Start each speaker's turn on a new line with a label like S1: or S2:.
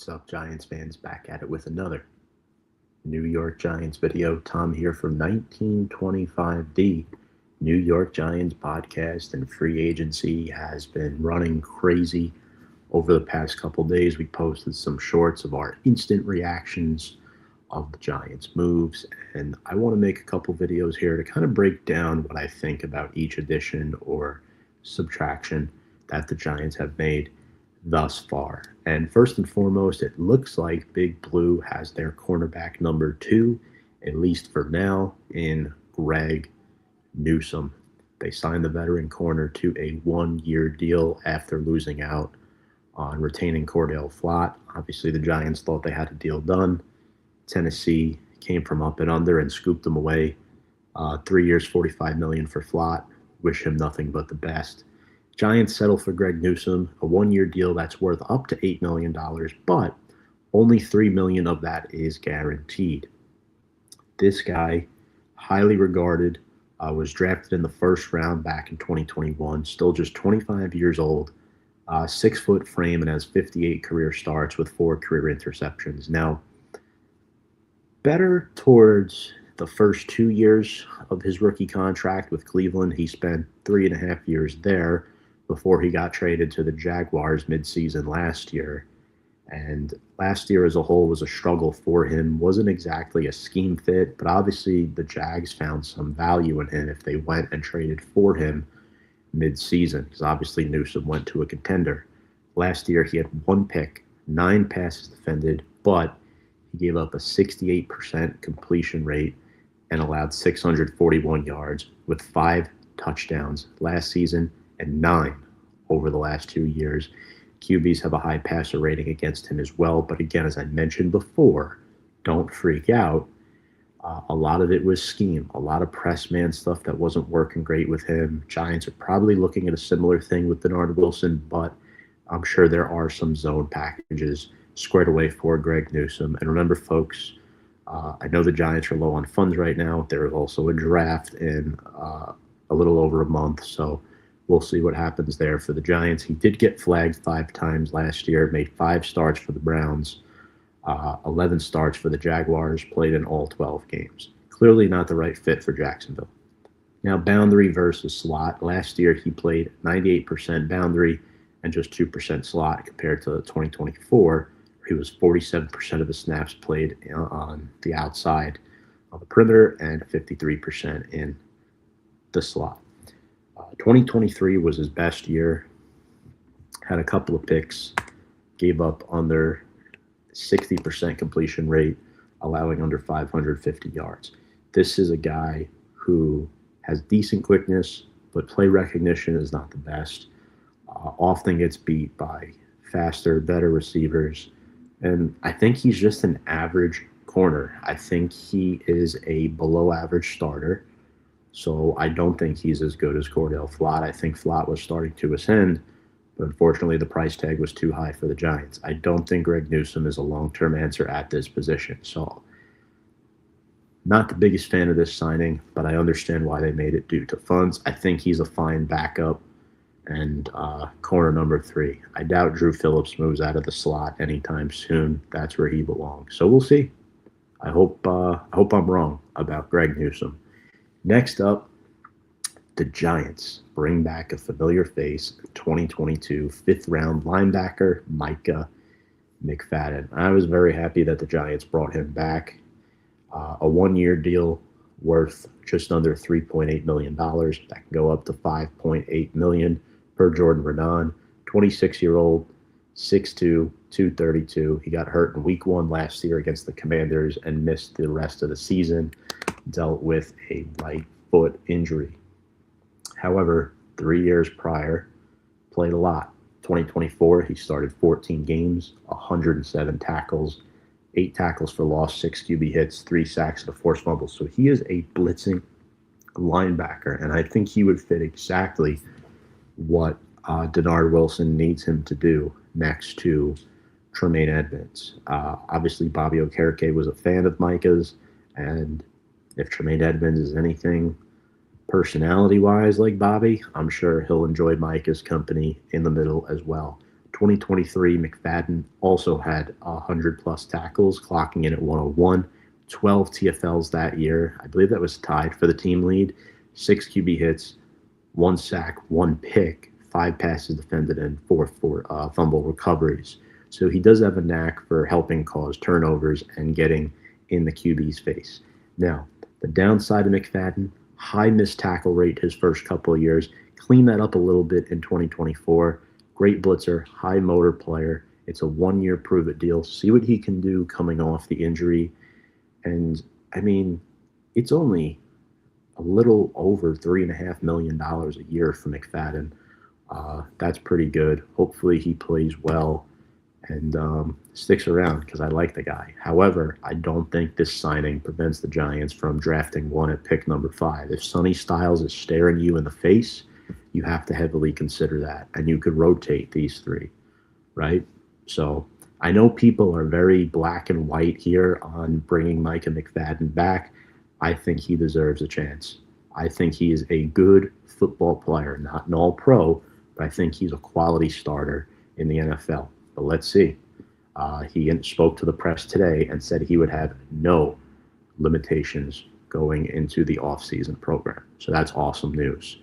S1: What's up, Giants fans? Back at it with another New York Giants video. Tom here from 1925D. New York Giants podcast and free agency has been running crazy over the past couple days. We posted some shorts of our instant reactions of the Giants' moves, and I want to make a couple videos here to kind of break down what I think about each addition or subtraction that the Giants have made thus far. And first and foremost, it looks like Big Blue has their cornerback number 2, at least for now, in Greg Newsome. They signed the veteran corner to a 1-year deal after losing out on retaining Cordell Flott. Obviously, the Giants thought they had a deal done. Tennessee came from up and under and scooped them away. 3 years, $45 million for Flott. Wish him nothing but the best. Giants settle for Greg Newsome, a 1-year deal that's worth up to $8 million, but only $3 million of that is guaranteed. This guy, highly regarded, was drafted in the first round back in 2021, still just 25 years old, 6-foot frame, and has 58 career starts with 4 career interceptions. Now, better towards the first 2 years of his rookie contract with Cleveland. He spent 3.5 years there before he got traded to the Jaguars midseason last year. And last year as a whole was a struggle for him. Wasn't exactly a scheme fit, but obviously the Jags found some value in him if they went and traded for him midseason, because obviously Newsome went to a contender. Last year he had 1 pick, 9 passes defended, but he gave up a 68% completion rate and allowed 641 yards with 5 touchdowns last season and 9 over the last 2 years. QBs have a high passer rating against him as well. But again, as I mentioned before, don't freak out. A lot of it was scheme, a lot of press man stuff that wasn't working great with him. Giants are probably looking at a similar thing with Denard Wilson, but I'm sure there are some zone packages squared away for Greg Newsome. And remember, folks, I know the Giants are low on funds right now. There's also a draft in a little over a month, so we'll see what happens there for the Giants. He did get flagged 5 times last year, made 5 starts for the Browns, 11 starts for the Jaguars, played in all 12 games. Clearly not the right fit for Jacksonville. Now, boundary versus slot. Last year, he played 98% boundary and just 2% slot compared to 2024. He was 47% of the snaps played on the outside of the perimeter and 53% in the slot. 2023 was his best year. Had a couple of picks, gave up under 60% completion rate, allowing under 550 yards. This is a guy who has decent quickness, but play recognition is not the best. Often gets beat by faster, better receivers. And I think he's just an average corner. I think he is a below average starter. So I don't think he's as good as Cordell Flott. I think Flott was starting to ascend, but unfortunately the price tag was too high for the Giants. I don't think Greg Newsome is a long-term answer at this position. So not the biggest fan of this signing, but I understand why they made it due to funds. I think he's a fine backup and corner number 3. I doubt Drew Phillips moves out of the slot anytime soon. That's where he belongs. So we'll see. I hope I'm wrong about Greg Newsome. Next up, the Giants bring back a familiar face, 2022 5th-round linebacker Micah McFadden. I was very happy that the Giants brought him back. A 1-year deal worth just under $3.8 million. That can go up to $5.8 million per Jordan Renan. 26-year-old, 6'2", 232. He got hurt in week 1 last year against the Commanders and missed the rest of the season. Dealt with a right foot injury. However, 3 years prior, played a lot. 2024, he started 14 games, 107 tackles, 8 tackles for loss, 6 QB hits, 3 sacks, and a forced fumble. So he is a blitzing linebacker, and I think he would fit exactly what Denard Wilson needs him to do next to Tremaine Edmunds. Obviously, Bobby Okereke was a fan of Micah's, and if Tremaine Edmunds is anything personality-wise like Bobby, I'm sure he'll enjoy Micah's company in the middle as well. 2023, McFadden also had 100-plus tackles, clocking in at 101, 12 TFLs that year. I believe that was tied for the team lead, 6 QB hits, 1 sack, 1 pick, 5 passes defended, and 4 fumble recoveries. So he does have a knack for helping cause turnovers and getting in the QB's face. Now, the downside of McFadden, high missed tackle rate his first couple of years. Clean that up a little bit in 2024. Great blitzer, high motor player. It's a 1-year prove-it deal. See what he can do coming off the injury. And, I mean, it's only a little over $3.5 million a year for McFadden. That's pretty good. Hopefully he plays well and sticks around because I like the guy. However, I don't think this signing prevents the Giants from drafting one at pick number 5. If Sonny Styles is staring you in the face, you have to heavily consider that. And you could rotate these 3, right? So I know people are very black and white here on bringing Micah McFadden back. I think he deserves a chance. I think he is a good football player, not an all-pro, but I think he's a quality starter in the NFL. But let's see. He spoke to the press today and said he would have no limitations going into the offseason program. So that's awesome news.